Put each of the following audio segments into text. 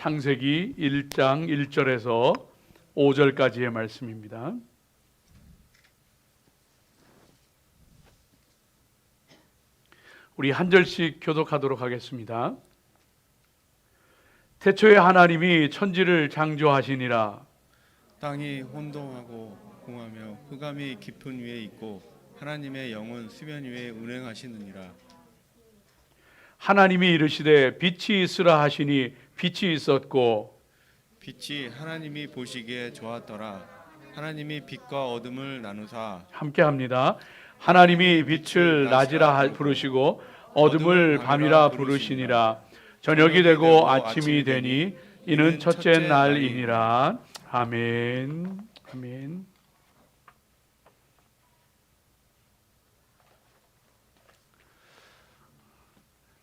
창세기 1장 1절에서 5절까지의 말씀입니다. 우리 한 절씩 교독하도록 하겠습니다. 태초에 하나님이 천지를 창조하시니라. 땅이 혼돈하고 공하며 흑암이 깊은 위에 있고 하나님의 영은 수면 위에 운행하시느니라. 하나님이 이르시되 빛이 있으라 하시니 빛이 있었고 빛이 하나님이 보시기에 좋았더라. 하나님이 빛과 어둠을 나누사 함께합니다. 하나님이 빛을 낮이라 부르시고 어둠을 밤이라 부르시니라. 저녁이 되고 아침이 되니 이는 첫째 날이니라. 아멘. 아멘.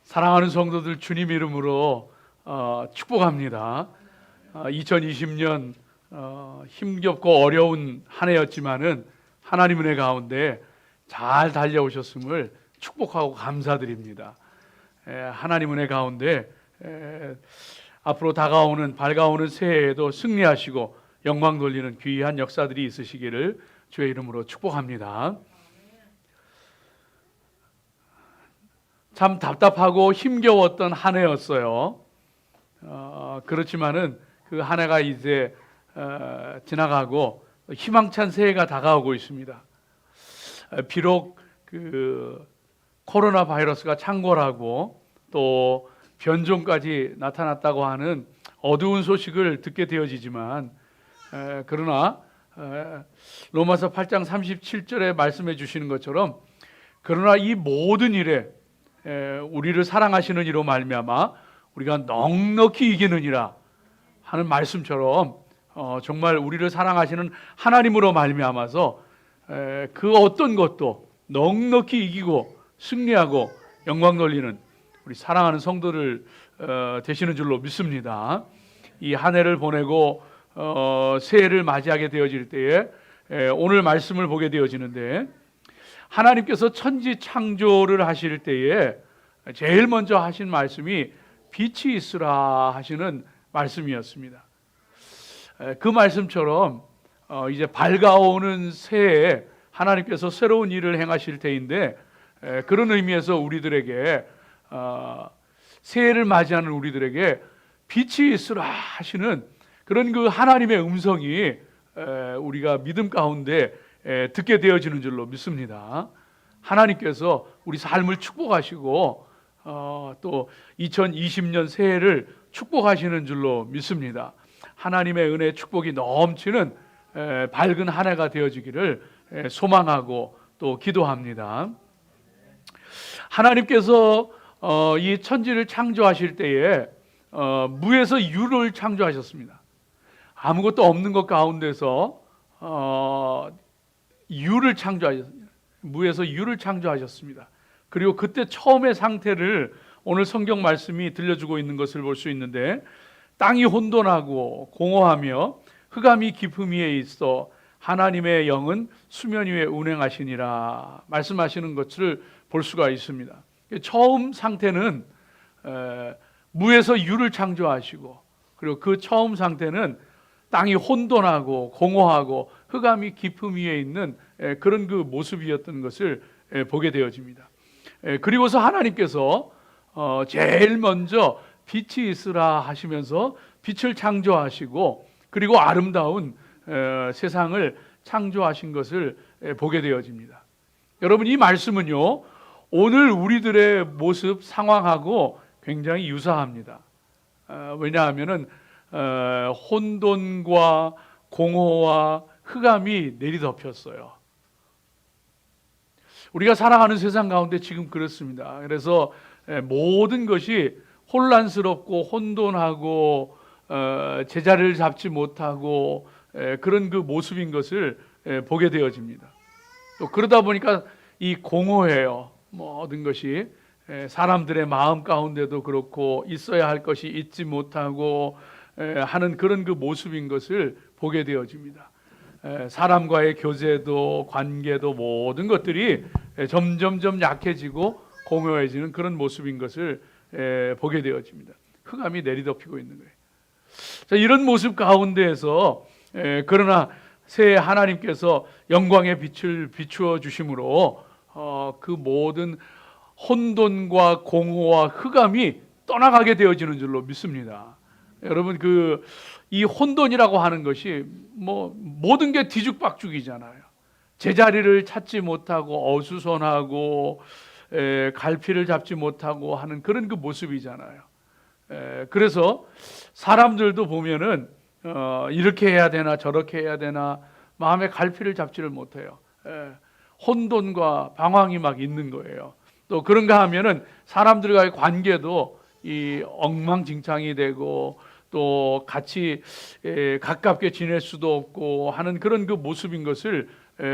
사랑하는 성도들, 주님 이름으로 축복합니다. 2020년 힘겹고 어려운 한 해였지만은 하나님 은혜 가운데 잘 달려오셨음을 축복하고 감사드립니다. 하나님 은혜 가운데 앞으로 다가오는 밝아오는 새해에도 승리하시고 영광 돌리는 귀한 역사들이 있으시기를 주의 이름으로 축복합니다. 참 답답하고 힘겨웠던 한 해였어요. 그렇지만은 그 한 해가 이제 지나가고 희망찬 새해가 다가오고 있습니다. 비록 그 코로나 바이러스가 창궐하고 또 변종까지 나타났다고 하는 어두운 소식을 듣게 되어지지만 그러나 로마서 8장 37절에 말씀해 주시는 것처럼 그러나 이 모든 일에 우리를 사랑하시는 이로 말미암아 우리가 넉넉히 이기느니라 하는 말씀처럼 정말 우리를 사랑하시는 하나님으로 말미암아서 그 어떤 것도 넉넉히 이기고 승리하고 영광 돌리는 우리 사랑하는 성도들 되시는 줄로 믿습니다. 이 한 해를 보내고 새해를 맞이하게 되어질 때에 오늘 말씀을 보게 되어지는데 하나님께서 천지 창조를 하실 때에 제일 먼저 하신 말씀이 빛이 있으라 하시는 말씀이었습니다. 그 말씀처럼 이제 밝아오는 새해에 하나님께서 새로운 일을 행하실 때인데 그런 의미에서 우리들에게 새해를 맞이하는 우리들에게 빛이 있으라 하시는 그런 그 하나님의 음성이 우리가 믿음 가운데 듣게 되어지는 줄로 믿습니다. 하나님께서 우리 삶을 축복하시고 또 2020년 새해를 축복하시는 줄로 믿습니다. 하나님의 은혜 축복이 넘치는 밝은 한 해가 되어지기를 소망하고 또 기도합니다. 하나님께서 이 천지를 창조하실 때에 무에서 유를 창조하셨습니다. 아무것도 없는 것 가운데서 유를 창조하셨습니다. 무에서 유를 창조하셨습니다. 그리고 그때 처음의 상태를 오늘 성경 말씀이 들려주고 있는 것을 볼 수 있는데 땅이 혼돈하고 공허하며 흑암이 깊음 위에 있어 하나님의 영은 수면 위에 운행하시니라 말씀하시는 것을 볼 수가 있습니다. 처음 상태는 무에서 유를 창조하시고 그리고 그 처음 상태는 땅이 혼돈하고 공허하고 흑암이 깊음 위에 있는 그런 그 모습이었던 것을 보게 되어집니다. 그리고서 하나님께서 제일 먼저 빛이 있으라 하시면서 빛을 창조하시고 그리고 아름다운 세상을 창조하신 것을 보게 되어집니다. 여러분, 이 말씀은요 오늘 우리들의 모습 상황하고 굉장히 유사합니다. 왜냐하면은 혼돈과 공허와 흑암이 내리덮였어요. 우리가 살아가는 세상 가운데 지금 그렇습니다. 그래서 모든 것이 혼란스럽고 혼돈하고 제자리를 잡지 못하고 그런 그 모습인 것을 보게 되어집니다. 또 그러다 보니까 이 공허해요. 모든 것이 사람들의 마음 가운데도 그렇고 있어야 할 것이 있지 못하고 하는 그런 그 모습인 것을 보게 되어집니다. 사람과의 교제도 관계도 모든 것들이 점점점 약해지고 공허해지는 그런 모습인 것을 보게 되어집니다. 흑암이 내리덮이고 있는 거예요. 자, 이런 모습 가운데에서 그러나 새해 하나님께서 영광의 빛을 비추어 주심으로 그 모든 혼돈과 공허와 흑암이 떠나가게 되어지는 줄로 믿습니다. 여러분, 이 혼돈이라고 하는 것이 모든 게 뒤죽박죽이잖아요. 제자리를 찾지 못하고 어수선하고 갈피를 잡지 못하고 하는 그런 그 모습이잖아요. 그래서 사람들도 보면은 이렇게 해야 되나 저렇게 해야 되나 마음에 갈피를 잡지를 못해요. 혼돈과 방황이 막 있는 거예요. 또 그런가 하면은 사람들과의 관계도 이 엉망진창이 되고 또 같이 가깝게 지낼 수도 없고 하는 그런 그 모습인 것을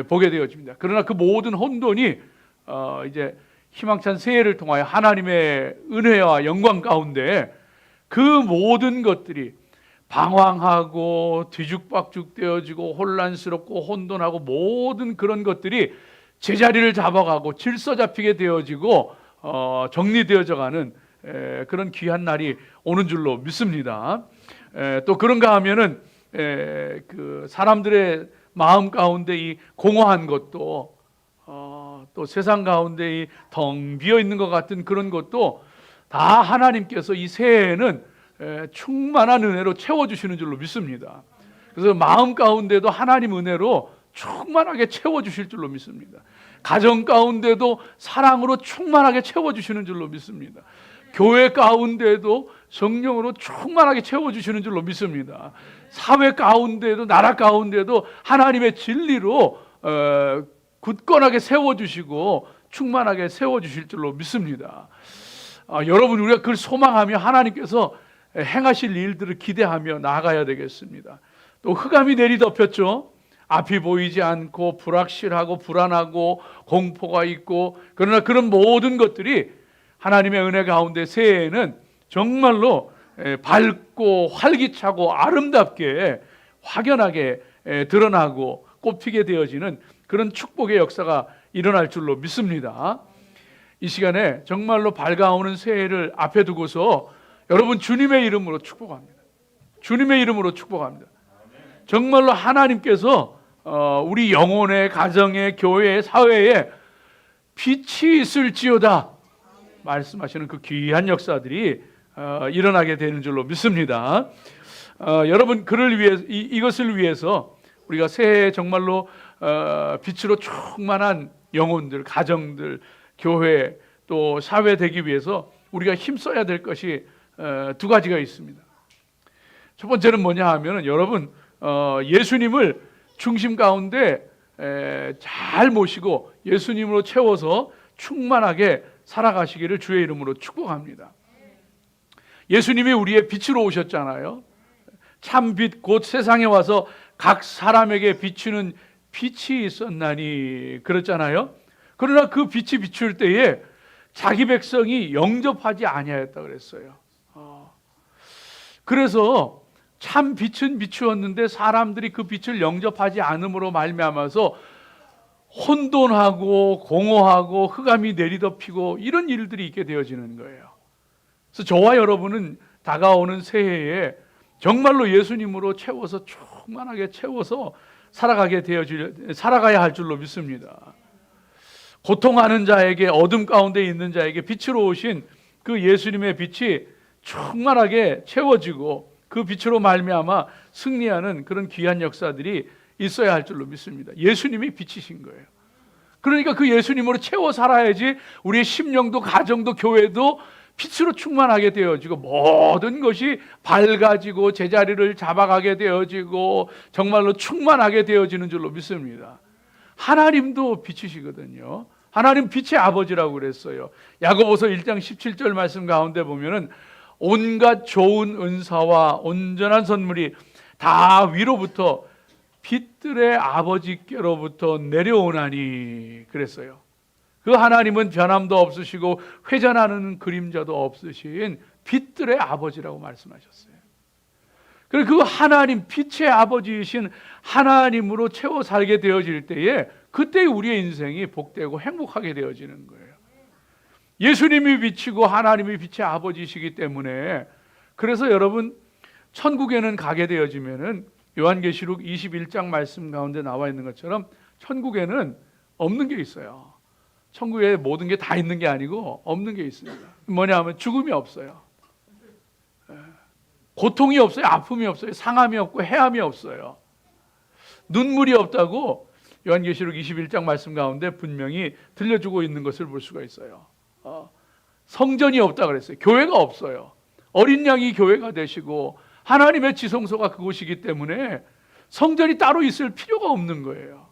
보게 되어집니다. 그러나 그 모든 혼돈이 이제 희망찬 새해를 통하여 하나님의 은혜와 영광 가운데 그 모든 것들이 방황하고 뒤죽박죽 되어지고 혼란스럽고 혼돈하고 모든 그런 것들이 제자리를 잡아가고 질서 잡히게 되어지고 정리되어져 가는 그런 귀한 날이 오는 줄로 믿습니다. 또 그런가 하면은 그 사람들의 마음 가운데 이 공허한 것도 또 세상 가운데 이 텅 비어 있는 것 같은 그런 것도 다 하나님께서 이 새해에는 충만한 은혜로 채워주시는 줄로 믿습니다. 그래서 마음 가운데도 하나님 은혜로 충만하게 채워주실 줄로 믿습니다. 가정 가운데도 사랑으로 충만하게 채워주시는 줄로 믿습니다. 교회 가운데도 성령으로 충만하게 채워주시는 줄로 믿습니다. 사회 가운데도 나라 가운데도 하나님의 진리로 굳건하게 세워주시고 충만하게 세워주실 줄로 믿습니다. 여러분, 우리가 그걸 소망하며 하나님께서 행하실 일들을 기대하며 나아가야 되겠습니다. 또 흑암이 내리덮였죠. 앞이 보이지 않고 불확실하고 불안하고 공포가 있고, 그러나 그런 모든 것들이 하나님의 은혜 가운데 새해에는 정말로 밝고 활기차고 아름답게 확연하게 드러나고 꽃피게 되어지는 그런 축복의 역사가 일어날 줄로 믿습니다. 이 시간에 정말로 밝아오는 새해를 앞에 두고서 여러분, 주님의 이름으로 축복합니다. 주님의 이름으로 축복합니다. 정말로 하나님께서 우리 영혼의 가정의 교회의 사회에 빛이 있을지어다 말씀하시는 그 귀한 역사들이 일어나게 되는 줄로 믿습니다. 여러분, 그를 위해 이것을 위해서 우리가 새해에 정말로 빛으로 충만한 영혼들, 가정들, 교회 또 사회 되기 위해서 우리가 힘써야 될 것이 두 가지가 있습니다. 첫 번째는 뭐냐 하면 여러분, 예수님을 중심 가운데 잘 모시고 예수님으로 채워서 충만하게 살아가시기를 주의 이름으로 축복합니다. 예수님이 우리의 빛으로 오셨잖아요. 참 빛 곧 세상에 와서 각 사람에게 비추는 빛이 있었나니 그랬잖아요. 그러나 그 빛이 비출 때에 자기 백성이 영접하지 아니하였다 그랬어요. 그래서 참 빛은 비추었는데 사람들이 그 빛을 영접하지 않음으로 말미암아서 혼돈하고 공허하고 흑암이 내리덮이고 이런 일들이 있게 되어지는 거예요. 그래서 저와 여러분은 다가오는 새해에 정말로 예수님으로 채워서 충만하게 채워서 살아가야 할 줄로 믿습니다. 고통하는 자에게, 어둠 가운데 있는 자에게 빛으로 오신 그 예수님의 빛이 충만하게 채워지고 그 빛으로 말미암아 승리하는 그런 귀한 역사들이 있어야 할 줄로 믿습니다. 예수님이 빛이신 거예요. 그러니까 그 예수님으로 채워 살아야지 우리의 심령도 가정도 교회도 빛으로 충만하게 되어지고 모든 것이 밝아지고 제자리를 잡아가게 되어지고 정말로 충만하게 되어지는 줄로 믿습니다. 하나님도 빛이시거든요. 하나님 빛의 아버지라고 그랬어요. 야고보서 1장 17절 말씀 가운데 보면은 온갖 좋은 은사와 온전한 선물이 다 위로부터 빛들의 아버지께로부터 내려오나니 그랬어요. 그 하나님은 변함도 없으시고 회전하는 그림자도 없으신 빛들의 아버지라고 말씀하셨어요. 그래서 그 하나님, 빛의 아버지이신 하나님으로 채워 살게 되어질 때에 그때 우리의 인생이 복되고 행복하게 되어지는 거예요. 예수님이 빛이고 하나님이 빛의 아버지이시기 때문에, 그래서 여러분, 천국에는 가게 되어지면은 요한계시록 21장 말씀 가운데 나와 있는 것처럼 천국에는 없는 게 있어요. 천국에 모든 게 다 있는 게 아니고 없는 게 있습니다. 뭐냐 하면 죽음이 없어요. 고통이 없어요. 아픔이 없어요. 상함이 없고 해함이 없어요. 눈물이 없다고 요한계시록 21장 말씀 가운데 분명히 들려주고 있는 것을 볼 수가 있어요. 성전이 없다 그랬어요. 교회가 없어요. 어린 양이 교회가 되시고 하나님의 지성소가 그곳이기 때문에 성전이 따로 있을 필요가 없는 거예요.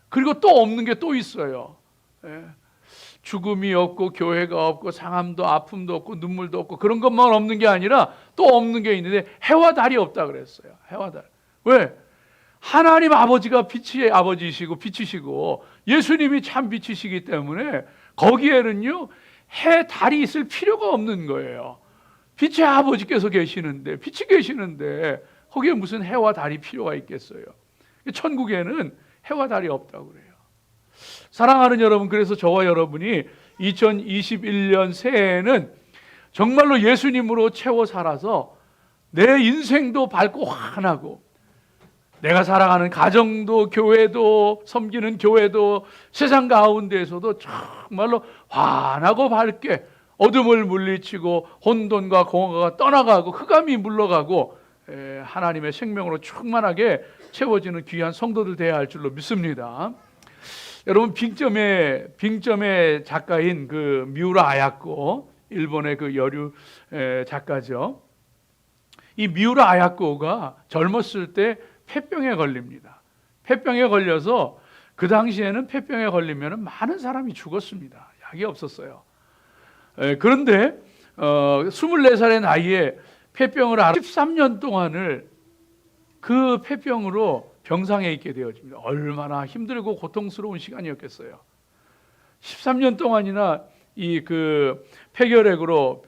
그리고 또 없는 게 또 있어요. 죽음이 없고 교회가 없고 상함도 아픔도 없고 눈물도 없고 그런 것만 없는 게 아니라 또 없는 게 있는데 해와 달이 없다 그랬어요. 해와 달. 왜? 하나님 아버지가 빛의 아버지시고 빛이시고 예수님이 참 빛이시기 때문에 거기에는요 해 달이 있을 필요가 없는 거예요. 빛의 아버지께서 계시는데 빛이 계시는데 거기에 무슨 해와 달이 필요가 있겠어요. 천국에는 해와 달이 없다고 그래요. 사랑하는 여러분, 그래서 저와 여러분이 2021년 새해에는 정말로 예수님으로 채워 살아서 내 인생도 밝고 환하고 내가 살아가는 가정도 교회도 섬기는 교회도 세상 가운데에서도 정말로 환하고 밝게 어둠을 물리치고 혼돈과 공허가 떠나가고 흑암이 물러가고 하나님의 생명으로 충만하게 채워지는 귀한 성도들 되어야 할 줄로 믿습니다. 여러분, 빙점의 작가인 그 미우라 아야코, 일본의 그 여류 작가죠. 이 미우라 아야코가 젊었을 때 폐병에 걸립니다. 폐병에 걸려서 그 당시에는 폐병에 걸리면 많은 사람이 죽었습니다. 약이 없었어요. 그런데 24살의 나이에 폐병을 앓아 13년 동안을 그 폐병으로 병상에 있게 되어집니다. 얼마나 힘들고 고통스러운 시간이었겠어요. 13년 동안이나 이 그 폐결핵으로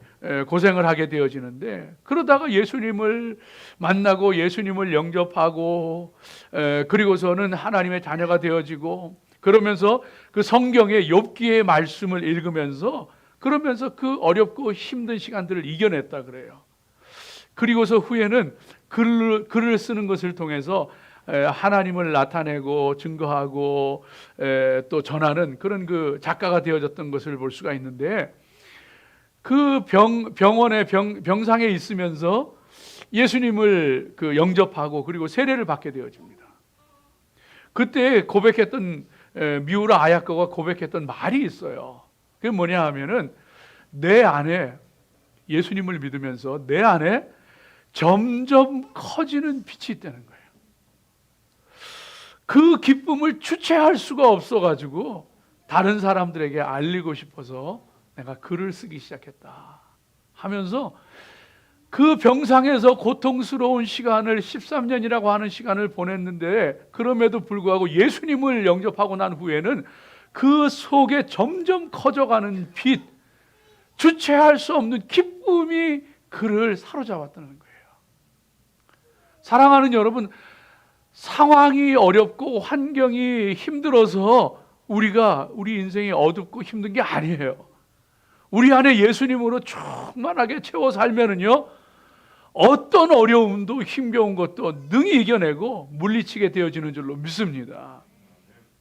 고생을 하게 되어지는데, 그러다가 예수님을 만나고 예수님을 영접하고 그리고서는 하나님의 자녀가 되어지고, 그러면서 그 성경의 욥기의 말씀을 읽으면서 그러면서 그 어렵고 힘든 시간들을 이겨냈다 그래요. 그리고서 후에는 글을 쓰는 것을 통해서 하나님을 나타내고 증거하고 또 전하는 그런 그 작가가 되어졌던 것을 볼 수가 있는데, 그 병원의 병상에 있으면서 예수님을 그 영접하고 그리고 세례를 받게 되어집니다. 그때 고백했던 미우라 아야코가 고백했던 말이 있어요. 그게 뭐냐 하면은, 내 안에 예수님을 믿으면서 내 안에 점점 커지는 빛이 있다는 거예요. 그 기쁨을 주체할 수가 없어가지고 다른 사람들에게 알리고 싶어서 내가 글을 쓰기 시작했다 하면서 그 병상에서 고통스러운 시간을 13년이라고 하는 시간을 보냈는데, 그럼에도 불구하고 예수님을 영접하고 난 후에는 그 속에 점점 커져가는 빛, 주체할 수 없는 기쁨이 그를 사로잡았다는 거예요. 사랑하는 여러분, 상황이 어렵고 환경이 힘들어서 우리 인생이 어둡고 힘든 게 아니에요. 우리 안에 예수님으로 충만하게 채워 살면은요, 어떤 어려움도 힘겨운 것도 능히 이겨내고 물리치게 되어지는 줄로 믿습니다.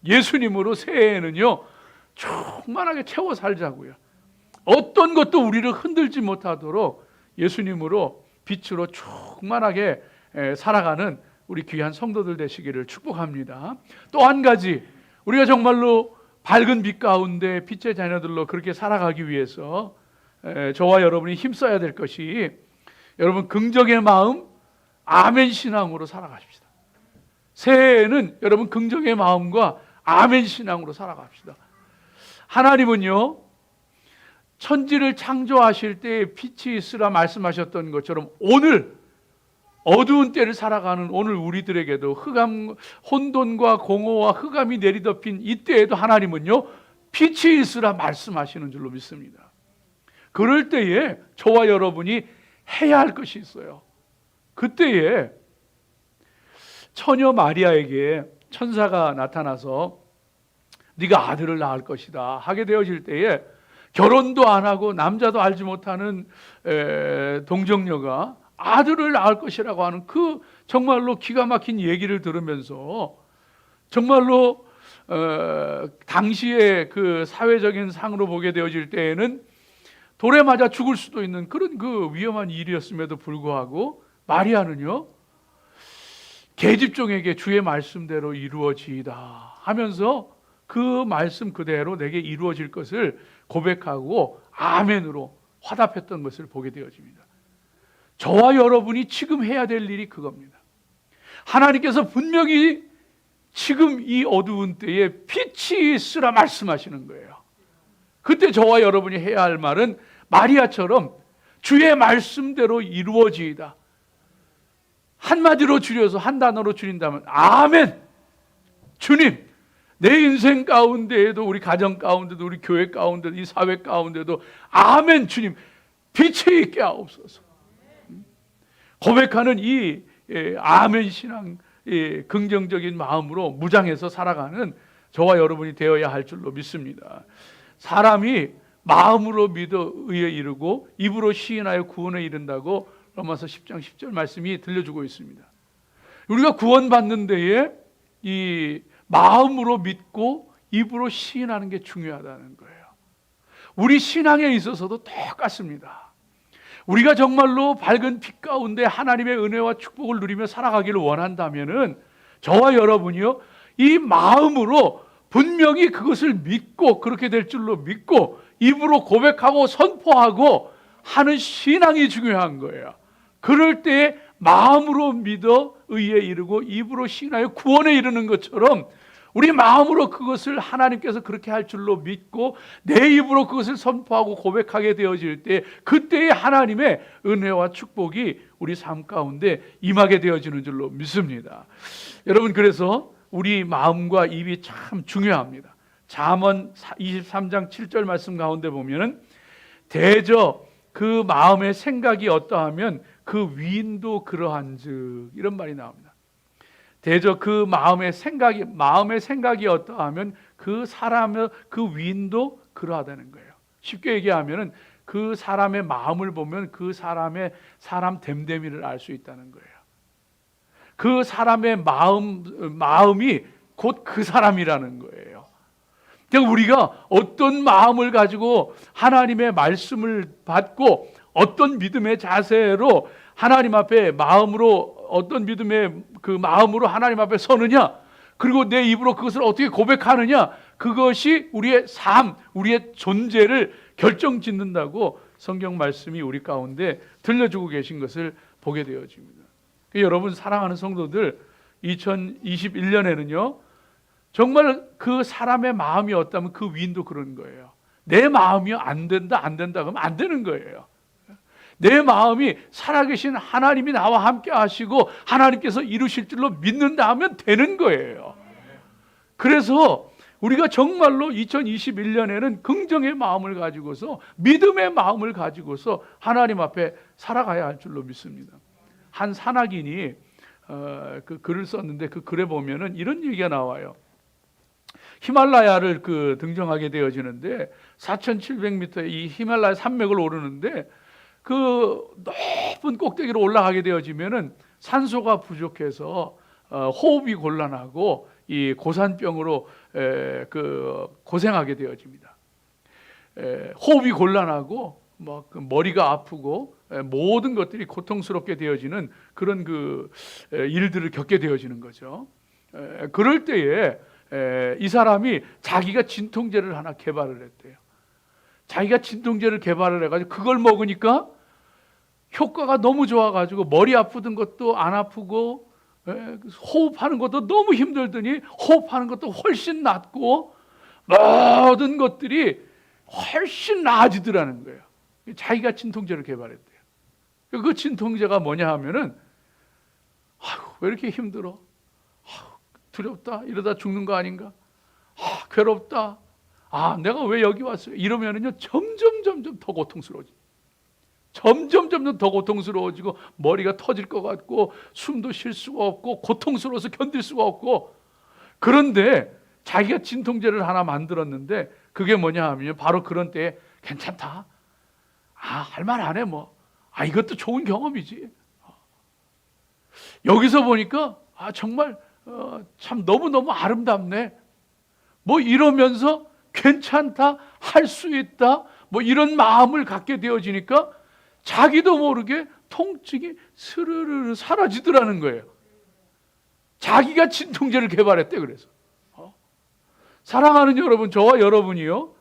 예수님으로 새해에는요 충만하게 채워 살자고요. 어떤 것도 우리를 흔들지 못하도록 예수님으로 빛으로 충만하게 살아가는 우리 귀한 성도들 되시기를 축복합니다. 또 한 가지, 우리가 정말로 밝은 빛 가운데 빛의 자녀들로 그렇게 살아가기 위해서 저와 여러분이 힘써야 될 것이, 여러분 긍정의 마음, 아멘 신앙으로 살아가십시다. 새해에는 여러분 긍정의 마음과 아멘 신앙으로 살아갑시다. 하나님은요 천지를 창조하실 때 빛이 있으라 말씀하셨던 것처럼 오늘 어두운 때를 살아가는 오늘 우리들에게도 혼돈과 공허와 흑암이 내리덮인 이때에도 하나님은요 빛이 있으라 말씀하시는 줄로 믿습니다. 그럴 때에 저와 여러분이 해야 할 것이 있어요. 그때에 처녀 마리아에게 천사가 나타나서 네가 아들을 낳을 것이다 하게 되어질 때에, 결혼도 안 하고 남자도 알지 못하는 동정녀가 아들을 낳을 것이라고 하는 그 정말로 기가 막힌 얘기를 들으면서 정말로 당시의 그 사회적인 상으로 보게 되어질 때에는 돌에 맞아 죽을 수도 있는 그런 그 위험한 일이었음에도 불구하고 마리아는요, 계집종에게 주의 말씀대로 이루어지이다 하면서 그 말씀 그대로 내게 이루어질 것을 고백하고 아멘으로 화답했던 것을 보게 되어집니다. 저와 여러분이 지금 해야 될 일이 그겁니다. 하나님께서 분명히 지금 이 어두운 때에 빛이 있으라 말씀하시는 거예요. 그때 저와 여러분이 해야 할 말은 마리아처럼 주의 말씀대로 이루어지이다. 한마디로 줄여서 한 단어로 줄인다면 아멘. 주님, 내 인생 가운데에도, 우리 가정 가운데도, 우리 교회 가운데도, 이 사회 가운데도 아멘. 주님, 빛이 있게 하옵소서. 고백하는 이 아멘 신앙, 긍정적인 마음으로 무장해서 살아가는 저와 여러분이 되어야 할 줄로 믿습니다. 사람이 마음으로 믿어 의에 이르고 입으로 시인하여 구원에 이른다고 로마서 10장 10절 말씀이 들려주고 있습니다. 우리가 구원받는 데에 이 마음으로 믿고 입으로 시인하는 게 중요하다는 거예요. 우리 신앙에 있어서도 똑같습니다. 우리가 정말로 밝은 빛 가운데 하나님의 은혜와 축복을 누리며 살아가기를 원한다면은 저와 여러분이요, 이 마음으로 분명히 그것을 믿고 그렇게 될 줄로 믿고 입으로 고백하고 선포하고 하는 신앙이 중요한 거예요. 그럴 때 마음으로 믿어 의에 이르고 입으로 시인하여 구원에 이르는 것처럼 우리 마음으로 그것을 하나님께서 그렇게 할 줄로 믿고 내 입으로 그것을 선포하고 고백하게 되어질 때 그때의 하나님의 은혜와 축복이 우리 삶 가운데 임하게 되어지는 줄로 믿습니다. 여러분, 그래서 우리 마음과 입이 참 중요합니다. 잠언 23장 7절 말씀 가운데 보면은 대저 그 마음의 생각이 어떠하면 그 위인도 그러한즉, 이런 말이 나옵니다. 대저 그 마음의 생각이 어떠하면 그 사람의 그 위인도 그러하다는 거예요. 쉽게 얘기하면은 그 사람의 마음을 보면 그 사람의 사람 됨됨이를 알 수 있다는 거예요. 그 사람의 마음이 곧 그 사람이라는 거예요. 그러니까 우리가 어떤 마음을 가지고 하나님의 말씀을 받고 어떤 믿음의 자세로 하나님 앞에 마음으로, 어떤 믿음의 그 마음으로 하나님 앞에 서느냐, 그리고 내 입으로 그것을 어떻게 고백하느냐, 그것이 우리의 삶, 우리의 존재를 결정짓는다고 성경 말씀이 우리 가운데 들려주고 계신 것을 보게 되어집니다. 여러분 사랑하는 성도들, 2021년에는요 정말 그 사람의 마음이 어떠면 그 위인도 그런 거예요. 내 마음이 안 된다 그러면 안 되는 거예요. 내 마음이 살아계신 하나님이 나와 함께 하시고 하나님께서 이루실 줄로 믿는다 하면 되는 거예요. 그래서 우리가 정말로 2021년에는 긍정의 마음을 가지고서, 믿음의 마음을 가지고서 하나님 앞에 살아가야 할 줄로 믿습니다. 한 산악인이 그 글을 썼는데 그 글에 보면은 이런 얘기가 나와요. 히말라야를 등정하게 되어지는데 4,700m 이 히말라야 산맥을 오르는데 그 높은 꼭대기로 올라가게 되어지면은 산소가 부족해서 호흡이 곤란하고 이 고산병으로 고생하게 되어집니다. 호흡이 곤란하고 머리가 아프고 모든 것들이 고통스럽게 되어지는 그런 일들을 겪게 되어지는 거죠. 그럴 때에 이 사람이 자기가 진통제를 하나 개발을 했대요. 자기가 진통제를 개발을 해가지고 그걸 먹으니까 효과가 너무 좋아가지고 머리 아프던 것도 안 아프고 호흡하는 것도 너무 힘들더니 호흡하는 것도 훨씬 낫고 모든 것들이 훨씬 나아지더라는 거예요. 자기가 진통제를 개발했대요. 그 진통제가 뭐냐 하면은 왜 이렇게 힘들어? 두렵다. 이러다 죽는 거 아닌가? 괴롭다. 내가 왜 여기 왔어요? 이러면은요 점점 더 고통스러워지. 점점 더 고통스러워지고 머리가 터질 것 같고 숨도 쉴 수가 없고 고통스러워서 견딜 수가 없고, 그런데 자기가 진통제를 하나 만들었는데 그게 뭐냐 하면 바로 그런 때에 괜찮다. 할만하네 뭐. 이것도 좋은 경험이지. 여기서 보니까 정말 참 너무너무 아름답네. 뭐 이러면서 괜찮다, 할 수 있다, 뭐 이런 마음을 갖게 되어지니까 자기도 모르게 통증이 스르르 사라지더라는 거예요. 자기가 진통제를 개발했대. 그래서 사랑하는 여러분, 저와 여러분이요,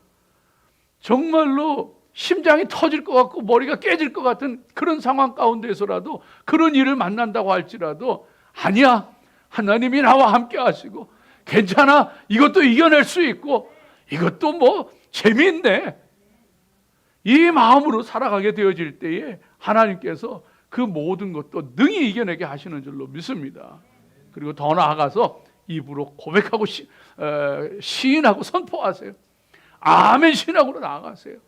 정말로 심장이 터질 것 같고 머리가 깨질 것 같은 그런 상황 가운데서라도, 그런 일을 만난다고 할지라도, 아니야, 하나님이 나와 함께 하시고 괜찮아, 이것도 이겨낼 수 있고 이것도 뭐 재미있네, 이 마음으로 살아가게 되어질 때에 하나님께서 그 모든 것도 능히 이겨내게 하시는 줄로 믿습니다. 그리고 더 나아가서 입으로 고백하고 시인하고 선포하세요. 아멘 시인하고 나아가세요.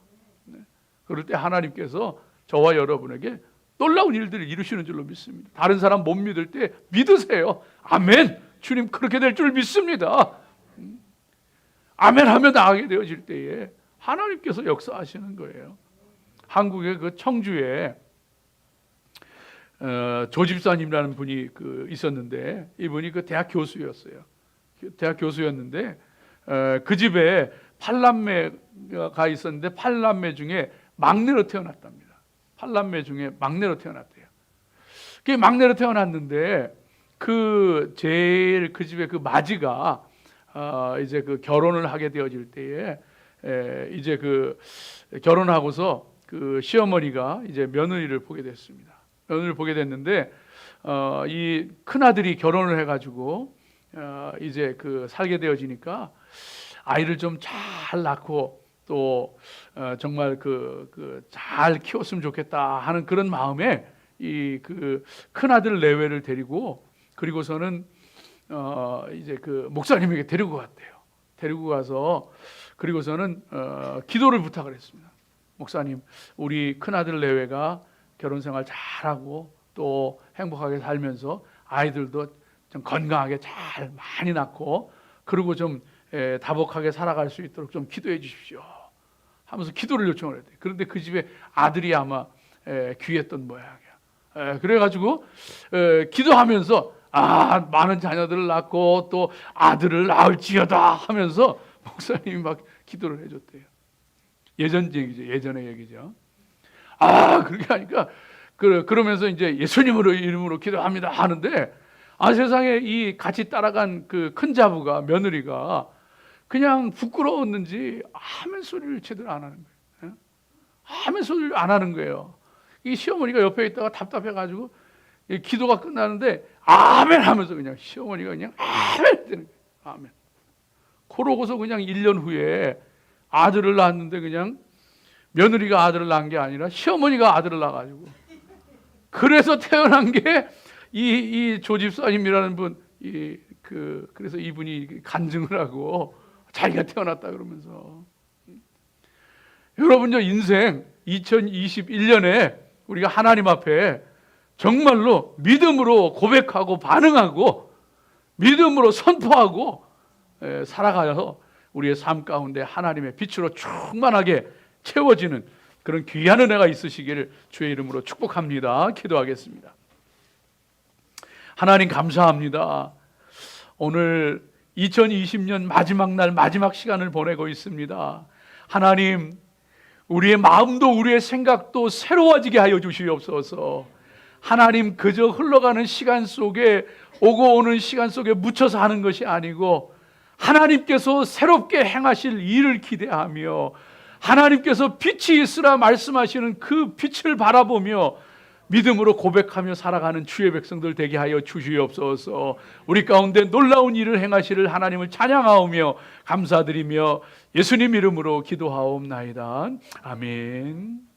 그럴 때 하나님께서 저와 여러분에게 놀라운 일들을 이루시는 줄로 믿습니다. 다른 사람 못 믿을 때 믿으세요. 아멘, 주님 그렇게 될 줄 믿습니다. 아멘 하며 나가게 되어질 때에 하나님께서 역사하시는 거예요. 한국의 그 청주에 조집사님이라는 분이 있었는데, 이분이 그 대학 교수였어요. 대학 교수였는데 그 집에 8남매가 있었는데 8남매 중에 막내로 태어났답니다. 8남매 중에 막내로 태어났대요. 그 막내로 태어났는데 제일 그 집에 그 마지가 이제 그 결혼을 하게 되어질 때에 이제 결혼하고서 그 시어머니가 이제 며느리를 보게 됐습니다. 며느리를 보게 됐는데 이 큰아들이 결혼을 해가지고 이제 살게 되어지니까 아이를 좀 잘 낳고 또 정말 잘 키웠으면 좋겠다 하는 그런 마음에 이 큰아들 내외를 데리고, 그리고서는 이제 목사님에게 데리고 갔대요. 데리고 가서 그리고서는 기도를 부탁을 했습니다. 목사님, 우리 큰아들 내외가 결혼 생활 잘하고 또 행복하게 살면서 아이들도 좀 건강하게 잘 많이 낳고 그리고 좀 다복하게 살아갈 수 있도록 좀 기도해 주십시오 하면서 기도를 요청을 했대요. 그런데 그 집에 아들이 아마 귀했던 모양이야. 그래가지고 기도하면서 많은 자녀들을 낳고 또 아들을 낳을지어다 하면서 목사님이 막 기도를 해줬대요. 예전 얘기죠. 예전의 얘기죠. 그렇게 하니까 그러면서 이제 예수님으로 이름으로 기도합니다 하는데, 세상에 이 같이 따라간 그 큰 자부가, 며느리가 그냥 부끄러웠는지 아멘 소리를 제대로 안 하는 거예요. 아멘 소리를 안 하는 거예요. 이 시어머니가 옆에 있다가 답답해가지고 기도가 끝나는데 아멘 하면서 그냥 시어머니가 그냥 아멘 되는 거예요. 아멘. 그러고서 그냥 1년 후에 아들을 낳았는데, 그냥 며느리가 아들을 낳은 게 아니라 시어머니가 아들을 낳아가지고, 그래서 태어난 게 이 조집사님이라는 분, 그래서 이분이 간증을 하고 자기가 태어났다 그러면서. 여러분, 인생 2021년에 우리가 하나님 앞에 정말로 믿음으로 고백하고 반응하고 믿음으로 선포하고 살아가서 우리의 삶 가운데 하나님의 빛으로 충만하게 채워지는 그런 귀한 은혜가 있으시기를 주의 이름으로 축복합니다. 기도하겠습니다. 하나님 감사합니다. 오늘 2020년 마지막 날, 마지막 시간을 보내고 있습니다. 하나님, 우리의 마음도 우리의 생각도 새로워지게 하여 주시옵소서. 하나님, 그저 흘러가는 시간 속에, 오고 오는 시간 속에 묻혀서 하는 것이 아니고 하나님께서 새롭게 행하실 일을 기대하며 하나님께서 빛이 있으라 말씀하시는 그 빛을 바라보며 믿음으로 고백하며 살아가는 주의 백성들 되게 하여 주시옵소서. 우리 가운데 놀라운 일을 행하시를 하나님을 찬양하오며 감사드리며 예수님 이름으로 기도하옵나이다. 아멘.